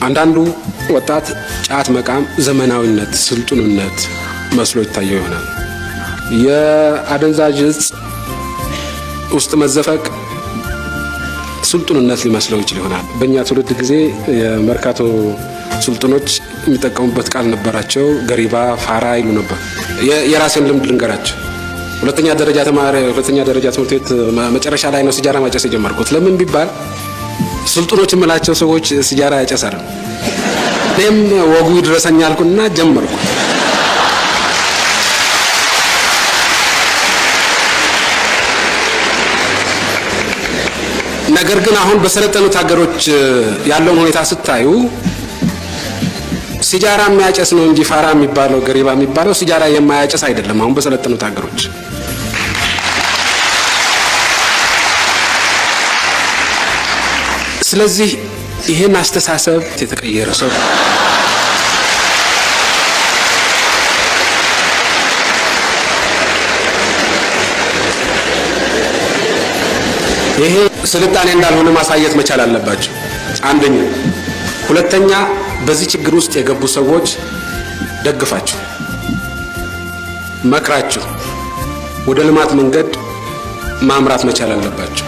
አንዳንዱ ወጣት ጫት መቃም ዘመናዊነት ስልጡንነት መስሎ ይታየው ይሆናል። የአደንዛዥ እጽ ውስጥ መዘፈቅ ስልጡንነት ሊመስለው ይችል ይሆናል። በእኛ ትውልድ ጊዜ የመርካቶ ስልጡኖች የሚጠቀሙበት ቃል ነበራቸው። ገሪባ ፋራ ይሉ ነበር። የራሴን ልምድ ልንገራቸው። ሁለተኛ ደረጃ ትምህርት ቤት መጨረሻ ላይ ነው ሲጃራ ማጨስ የጀመርኩት። ለምን ቢባል ስልጡኖች የምላቸው ሰዎች ሲጃራ ያጨሳሉ። እኔም ወጉ ይድረሰኝ አልኩና ጀመርኩ። ነገር ግን አሁን በሰለጠኑት ሀገሮች ያለውን ሁኔታ ስታዩ ሲጃራ የሚያጨስ ነው እንጂ ፋራ የሚባለው ገሪባ የሚባለው ሲጃራ የማያጨስ አይደለም። አሁን በሰለጠኑት ሀገሮች ስለዚህ ይሄን አስተሳሰብ የተቀየረ ሰው ይሄ ስልጣኔ እንዳልሆነ ማሳየት መቻል አለባቸው። አንደኛ። ሁለተኛ በዚህ ችግር ውስጥ የገቡ ሰዎች ደግፋችሁ መክራችሁ ወደ ልማት መንገድ ማምራት መቻል አለባቸው።